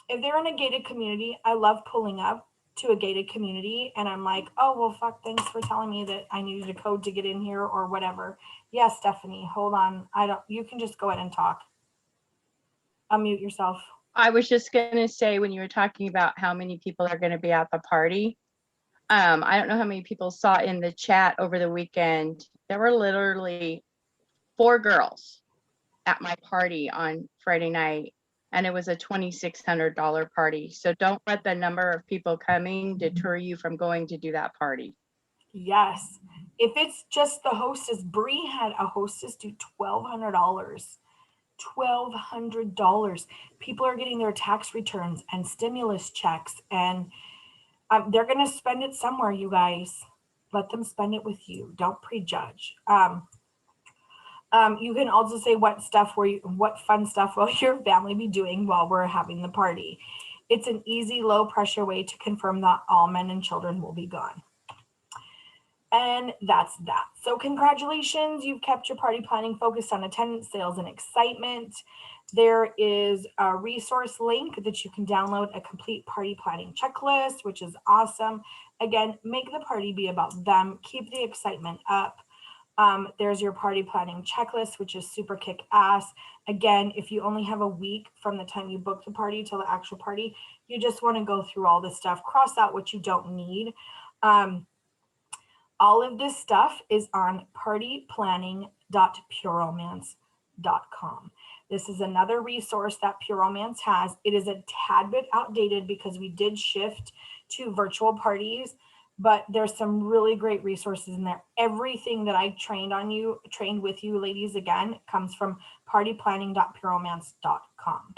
If they're in a gated community, I love pulling up to a gated community and I'm like, oh, well, fuck, thanks for telling me that I needed a code to get in here or whatever. Yes, Stephanie, hold on. You can just go ahead and talk. Unmute yourself. I was just going to say, when you were talking about how many people are going to be at the party, I don't know how many people saw in the chat over the weekend. There were literally 4 girls at my party on Friday night, and it was a $2,600 party. So don't let the number of people coming deter you from going to do that party. Yes. If it's just the hostess, Bree had a hostess do $1,200. $1,200. People are getting their tax returns and stimulus checks, and they're going to spend it somewhere, you guys. Let them spend it with you. Don't prejudge. You can also say what fun stuff will your family be doing while we're having the party. It's an easy, low pressure way to confirm that all men and children will be gone. And that's that. So congratulations, you've kept your party planning focused on attendance, sales, and excitement. There is a resource link that you can download a complete party planning checklist, which is awesome. Again, make the party be about them. Keep the excitement up. There's your party planning checklist, which is super kick ass. Again, if you only have a week from the time you book the party till the actual party, you just want to go through all this stuff, cross out what you don't need. All of this stuff is on partyplanning.pureromance.com. This is another resource that Pure Romance has. It is a tad bit outdated because we did shift to virtual parties, but there's some really great resources in there. Everything that I trained with you ladies, again, comes from partyplanning.pureromance.com.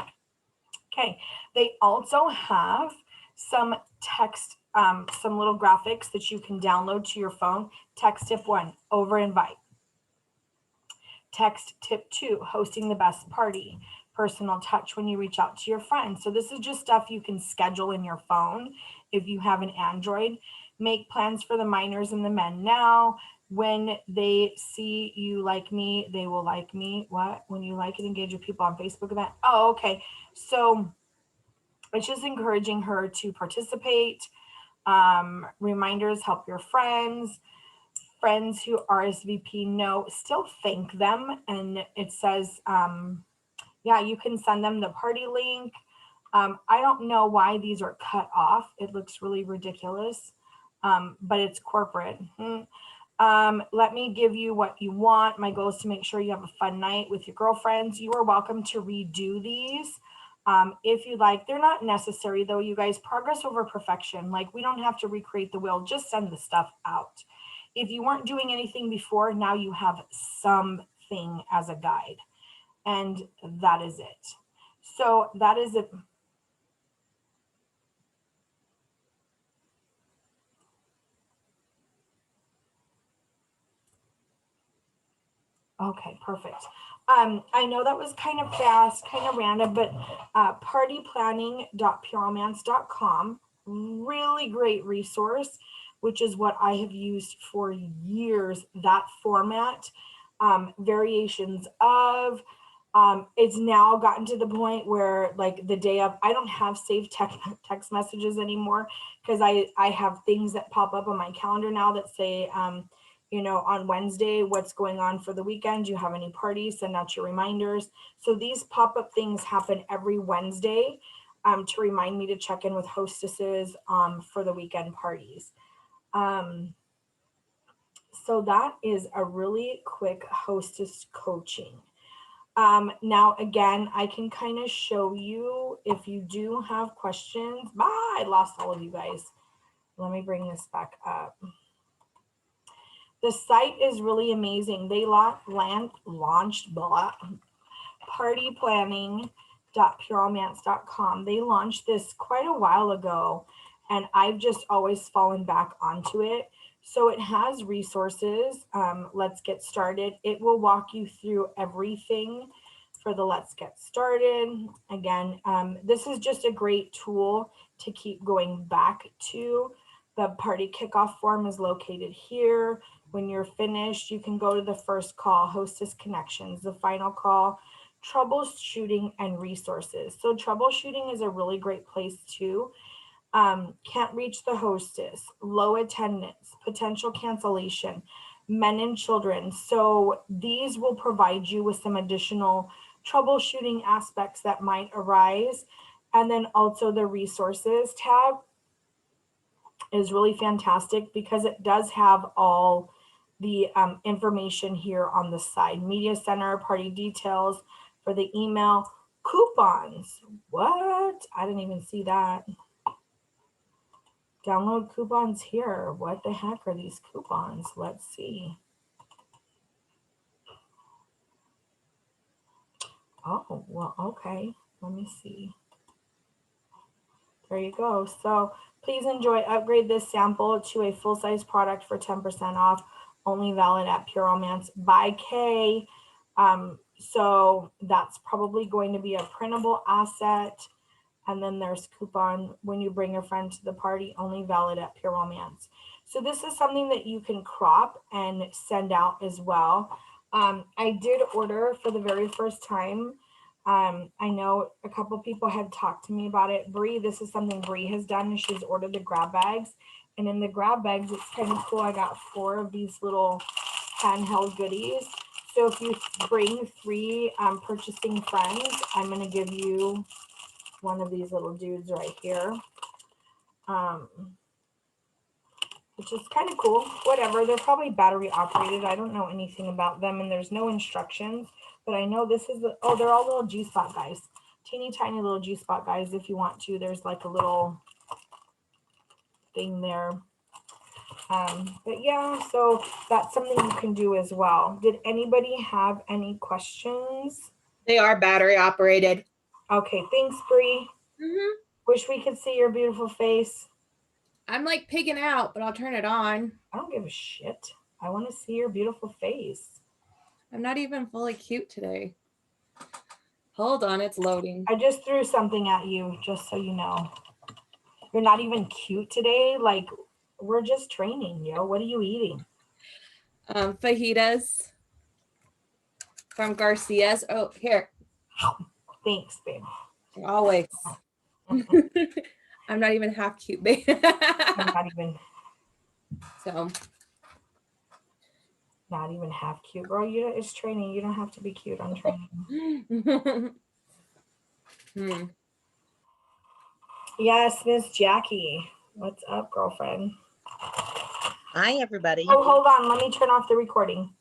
Okay, they also have some text, some little graphics that you can download to your phone. Text tip 1, over invite. Text tip 2, hosting the best party. Personal touch when you reach out to your friends. So this is just stuff you can schedule in your phone if you have an Android. Make plans for the minors and the men now. When they see you like me, they will like me. What? When you like and engage with people on Facebook event? Oh, okay. So it's just encouraging her to participate. Reminders, help your friends. Friends who RSVP no, still thank them. And it says, yeah, you can send them the party link. I don't know why these are cut off. It looks really ridiculous, but it's corporate. Let me give you what you want. My goal is to make sure you have a fun night with your girlfriends. You are welcome to redo these. If you like, they're not necessary though, you guys. Progress over perfection. Like, we don't have to recreate the wheel, just send the stuff out. If you weren't doing anything before, now you have something as a guide, and that is it. So that is it. Okay, perfect. I know that was kind of fast, kind of random, but partyplanning.pureromance.com, really great resource, which is what I have used for years, that format, variations of, it's now gotten to the point where, like, the day of, I don't have saved text messages anymore, because I have things that pop up on my calendar now that say, you know, on Wednesday, what's going on for the weekend? Do you have any parties? Send out your reminders. So these pop-up things happen every Wednesday to remind me to check in with hostesses for the weekend parties. So that is a really quick hostess coaching. Now, again, I can kind of show you if you do have questions. I lost all of you guys. Let me bring this back up. The site is really amazing. They launched partyplanning.pureromance.com. They launched this quite a while ago, and I've just always fallen back onto it. So it has resources. Let's get started. It will walk you through everything for the let's get started. Again, this is just a great tool to keep going back to. The party kickoff form is located here. When you're finished, you can go to the first call, hostess connections, the final call, troubleshooting, and resources. So troubleshooting is a really great place too. Can't reach the hostess, low attendance, potential cancellation, men and children. So these will provide you with some additional troubleshooting aspects that might arise. And then also the resources tab is really fantastic because it does have all the information here on the side. Media center, party details for the email, coupons. What? I didn't even see that. Download coupons here. What the heck are these coupons? Let's see. Oh, well, okay. Let me see. There you go. So please enjoy. Upgrade this sample to a full-size product for 10% off. Only valid at Pure Romance by Kay. So that's probably going to be a printable asset. And then there's coupon when you bring a friend to the party, only valid at Pure Romance. So this is something that you can crop and send out as well. I did order for the very first time. I know a couple people had talked to me about it. Bree, this is something Bree has done, and she's ordered the grab bags. And in the grab bags, it's kind of cool. I got 4 of these little handheld goodies. So if you bring 3 purchasing friends, I'm going to give you one of these little dudes right here, which is kind of cool. Whatever, they're probably battery operated. I don't know anything about them, and there's no instructions, but I know this is the, oh, they're all little G-spot guys, teeny tiny little G-spot guys. If you want to, there's like a little thing there. But yeah, so that's something you can do as well. Did anybody have any questions? They are battery operated. Okay, thanks, Bree. Mm-hmm. Wish we could see your beautiful face. I'm like pigging out, but I'll turn it on. I don't give a shit. I want to see your beautiful face. I'm not even fully cute today. Hold on, it's loading. I just threw something at you, just so you know. You're not even cute today. Like, we're just training, yo. What are you eating? Fajitas from Garcia's. Oh, here. Thanks, babe. Always. I'm not even half cute, babe. I'm So. not even half cute, girl. It's training. You don't have to be cute. I'm training. Yes, Miss Jackie. What's up, girlfriend? Hi, everybody. Oh, hold on. Let me turn off the recording.